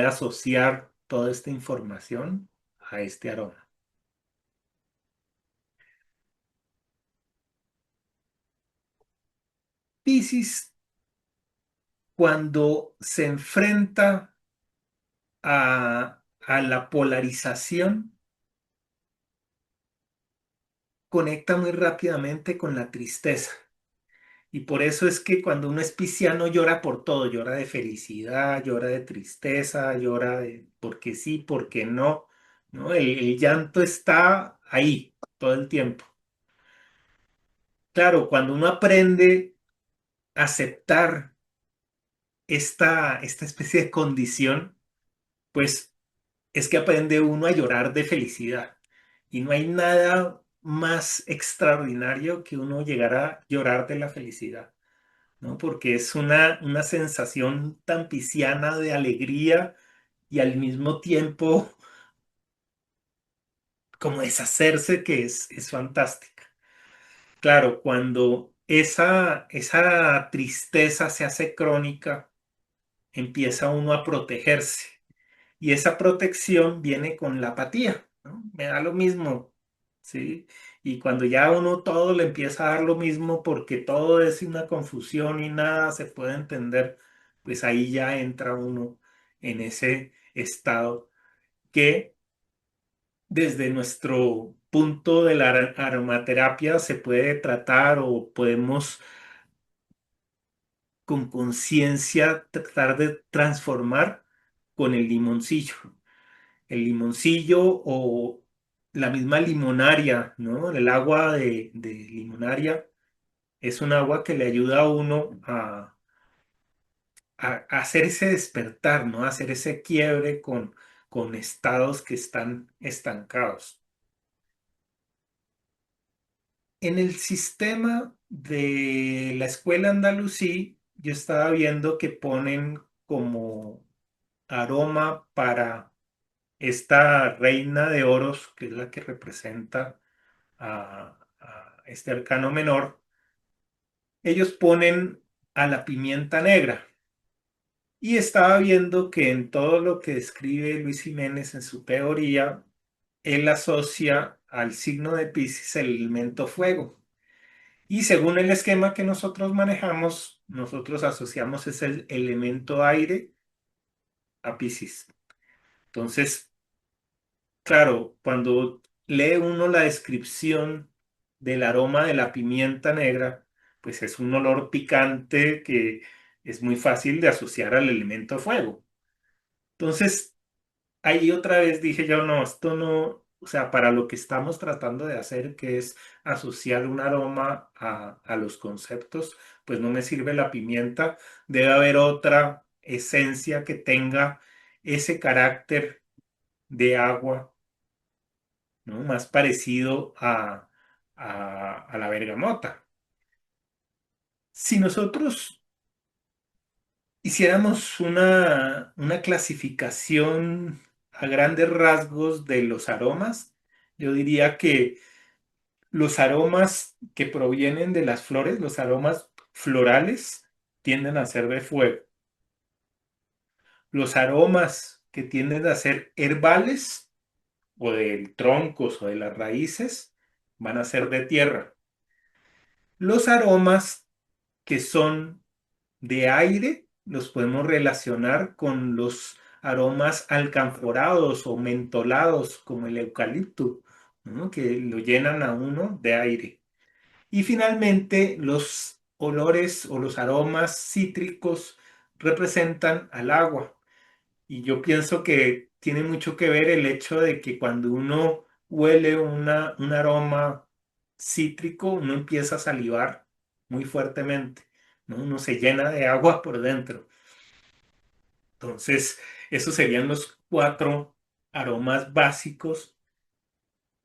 asociar toda esta información a este aroma. Piscis, cuando se enfrenta a la polarización, conecta muy rápidamente con la tristeza. Y por eso es que cuando uno es pisciano llora por todo, llora de felicidad, llora de tristeza, llora de porque sí, porque no, ¿no? El llanto está ahí todo el tiempo. Claro, cuando uno aprende a aceptar esta especie de condición, pues es que aprende uno a llorar de felicidad. Y no hay nada más extraordinario que uno llegar a llorar de la felicidad. ¿no? Porque es una sensación tan pisciana de alegría y al mismo tiempo como deshacerse que es fantástica. Claro, cuando esa tristeza se hace crónica, empieza uno a protegerse. Y esa protección viene con la apatía, ¿no? Me da lo mismo, ¿sí? Y cuando ya uno todo le empieza a dar lo mismo porque todo es una confusión y nada se puede entender, pues ahí ya entra uno en ese estado que desde nuestro punto de la aromaterapia se puede tratar o podemos con conciencia tratar de transformar con el limoncillo. El limoncillo o la misma limonaria, ¿no? El agua de limonaria es un agua que le ayuda a uno a hacer ese despertar, ¿no? A hacer ese quiebre con estados que están estancados. En el sistema de la escuela andalusí, yo estaba viendo que ponen como aroma para esta reina de oros, que es la que representa a este arcano menor, ellos ponen a la pimienta negra. Y estaba viendo que en todo lo que describe Luis Jiménez en su teoría, él asocia al signo de Piscis el elemento fuego. Y según el esquema que nosotros manejamos, nosotros asociamos ese elemento aire a Piscis. Entonces, claro, cuando lee uno la descripción del aroma de la pimienta negra, pues es un olor picante que es muy fácil de asociar al elemento fuego. Entonces, ahí otra vez dije yo, no, esto no, o sea, para lo que estamos tratando de hacer, que es asociar un aroma a los conceptos, pues no me sirve la pimienta, debe haber otra esencia que tenga ese carácter de agua, ¿no? Más parecido a la bergamota. Si nosotros hiciéramos una clasificación a grandes rasgos de los aromas, yo diría que los aromas que provienen de las flores, los aromas florales, tienden a ser de fuego. Los aromas que tienden a ser herbales o de troncos o de las raíces van a ser de tierra. Los aromas que son de aire los podemos relacionar con los aromas alcanforados o mentolados como el eucalipto, ¿no? Que lo llenan a uno de aire. Y finalmente los olores o los aromas cítricos representan al agua. Y yo pienso que tiene mucho que ver el hecho de que cuando uno huele un aroma cítrico, uno empieza a salivar muy fuertemente, ¿no? Uno se llena de agua por dentro. Entonces, esos serían los cuatro aromas básicos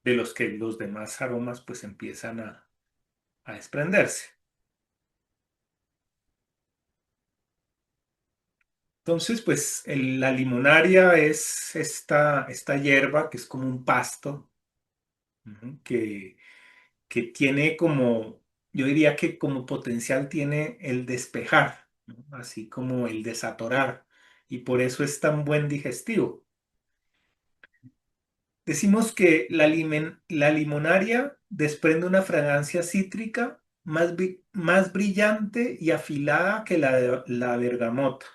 de los que los demás aromas pues empiezan a desprenderse. Entonces, pues la limonaria es esta hierba que es como un pasto, ¿no? Que tiene como, yo diría que como potencial tiene el despejar, ¿no? Así como el desatorar, y por eso es tan buen digestivo. Decimos que la limonaria desprende una fragancia cítrica más brillante y afilada que la de la bergamota.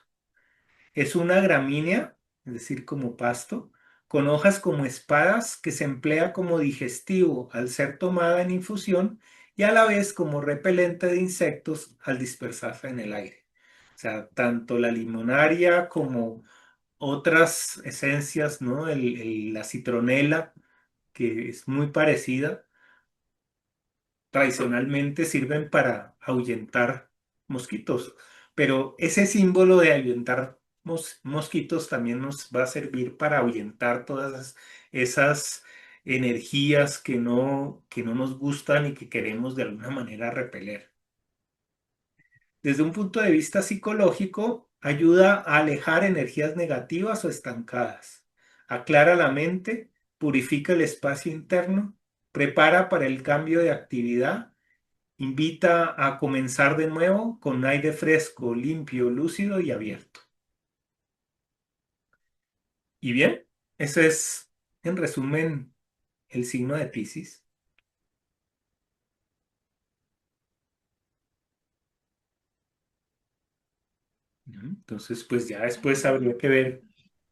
Es una gramínea, es decir, como pasto, con hojas como espadas que se emplea como digestivo al ser tomada en infusión y a la vez como repelente de insectos al dispersarse en el aire. O sea, tanto la limonaria como otras esencias, ¿no? La citronela, que es muy parecida, tradicionalmente sirven para ahuyentar mosquitos, pero ese símbolo de ahuyentar mosquitos también nos va a servir para ahuyentar todas esas energías que no nos gustan y que queremos de alguna manera repeler. desde un punto de vista psicológico, ayuda a alejar energías negativas o estancadas, aclara la mente, purifica el espacio interno, prepara para el cambio de actividad, invita a comenzar de nuevo con aire fresco, limpio, lúcido y abierto. Y bien, eso es, en resumen, el signo de Piscis. ¿No? Entonces, pues ya después habría que ver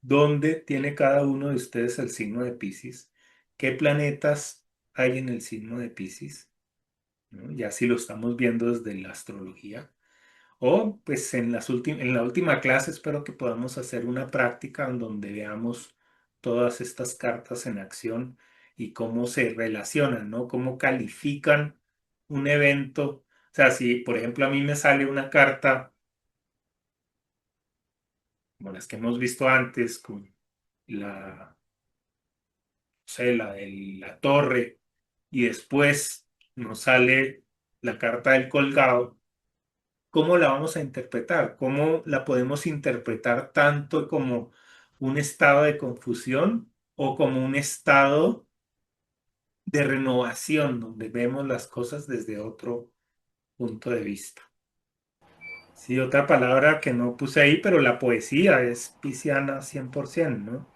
dónde tiene cada uno de ustedes el signo de Piscis, qué planetas hay en el signo de Piscis, ¿no? Ya si lo estamos viendo desde la astrología. O pues en la última clase espero que podamos hacer una práctica en donde veamos todas estas cartas en acción y cómo se relacionan, ¿no? Cómo califican un evento. O sea, si por ejemplo a mí me sale una carta como las que hemos visto antes, con la, no sé, la de la torre, y después nos sale la carta del colgado, ¿cómo la vamos a interpretar? ¿Cómo la podemos interpretar tanto como un estado de confusión o como un estado de renovación, donde vemos las cosas desde otro punto de vista? Sí, otra palabra que no puse ahí, pero la poesía es pisciana 100%, ¿no?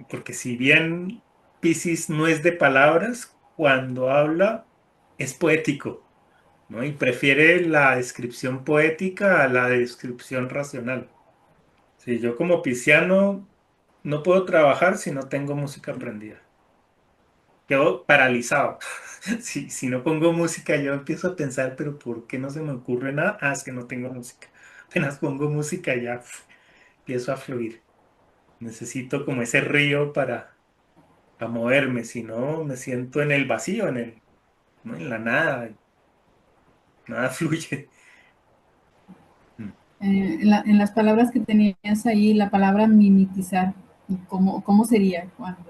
Porque si bien Piscis no es de palabras, cuando habla es poético, ¿no? Y prefiere la descripción poética a la descripción racional. Si yo como pisciano no puedo trabajar si no tengo música prendida. Quedo paralizado. Si no pongo música, yo empiezo a pensar, pero ¿por qué no se me ocurre nada? Ah, es que no tengo música. Apenas pongo música ya empiezo a fluir. Necesito como ese río para a moverme, si no me siento en el vacío, ¿no? En la nada, nada fluye. Mm. En las palabras que tenías ahí, la palabra mimetizar, ¿cómo sería cuando?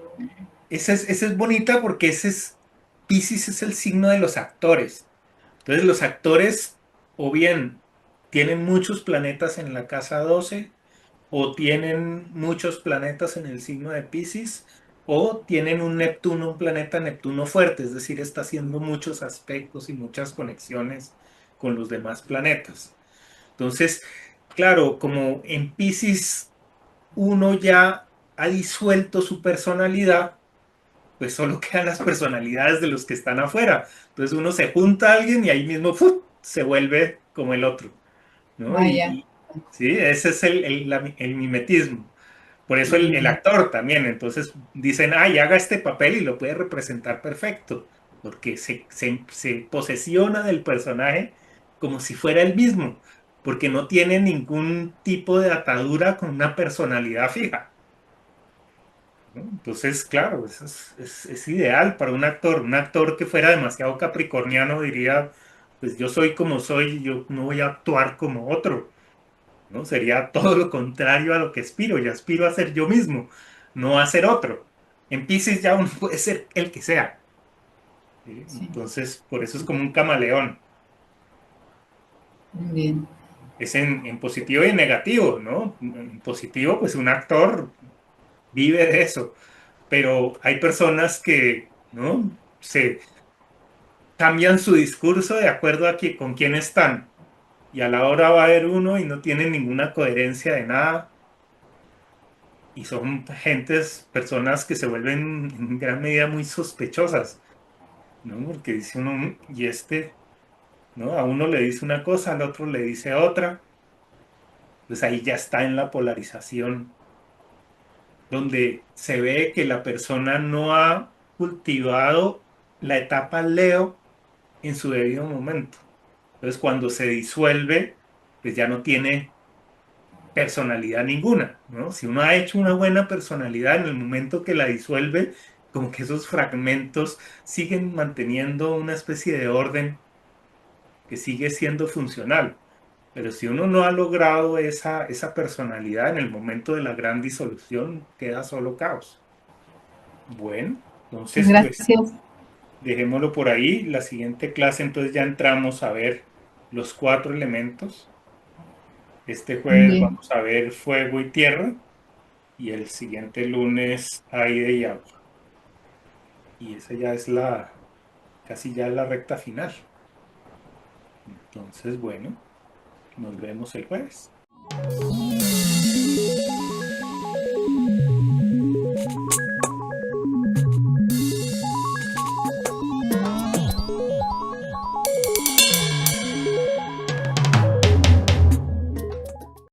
Esa es bonita porque Piscis es el signo de los actores. Entonces los actores o bien tienen muchos planetas en la casa 12 o tienen muchos planetas en el signo de Piscis o tienen un Neptuno, un planeta Neptuno fuerte, es decir, está haciendo muchos aspectos y muchas conexiones con los demás planetas. Entonces, claro, como en Piscis uno ya ha disuelto su personalidad, pues solo quedan las personalidades de los que están afuera. Entonces uno se junta a alguien y ahí mismo ¡fuf! Se vuelve como el otro, ¿no? Vaya, Sí, ese es el mimetismo. Por eso muy el bien. actor también. Entonces dicen, ay, haga este papel y lo puede representar perfecto, porque se posesiona del personaje como si fuera el mismo, porque no tiene ningún tipo de atadura con una personalidad fija, ¿no? Entonces, claro, eso es ideal para un actor. Un actor que fuera demasiado capricorniano diría, pues yo soy como soy, yo no voy a actuar como otro, ¿no? Sería todo lo contrario a lo que aspiro. Yo aspiro a ser yo mismo, no a ser otro. En Piscis ya uno puede ser el que sea, ¿sí? Sí, Entonces, por eso es como un camaleón. muy bien. Es en positivo y en negativo, ¿no? En positivo, pues un actor vive de eso, pero hay personas que, ¿no? Se cambian su discurso de acuerdo a con quién están. Y a la hora va a haber uno y no tiene ninguna coherencia de nada. Y son personas que se vuelven en gran medida muy sospechosas, ¿no? Porque dice uno, y este, ¿no? A uno le dice una cosa, al otro le dice otra. Pues ahí ya está en la polarización, donde se ve que la persona no ha cultivado la etapa Leo en su debido momento. Entonces, cuando se disuelve, pues ya no tiene personalidad ninguna, ¿no? Si uno ha hecho una buena personalidad en el momento que la disuelve, como que esos fragmentos siguen manteniendo una especie de orden que sigue siendo funcional. Pero si uno no ha logrado esa personalidad en el momento de la gran disolución, queda solo caos. Bueno, Pues entonces pues gracias. dejémoslo por ahí. La siguiente clase entonces ya entramos a ver los 4 elementos. Este jueves Bien. vamos a ver fuego y tierra y el siguiente lunes aire y agua. Y esa ya es casi ya la recta final. Entonces, bueno, nos vemos el jueves.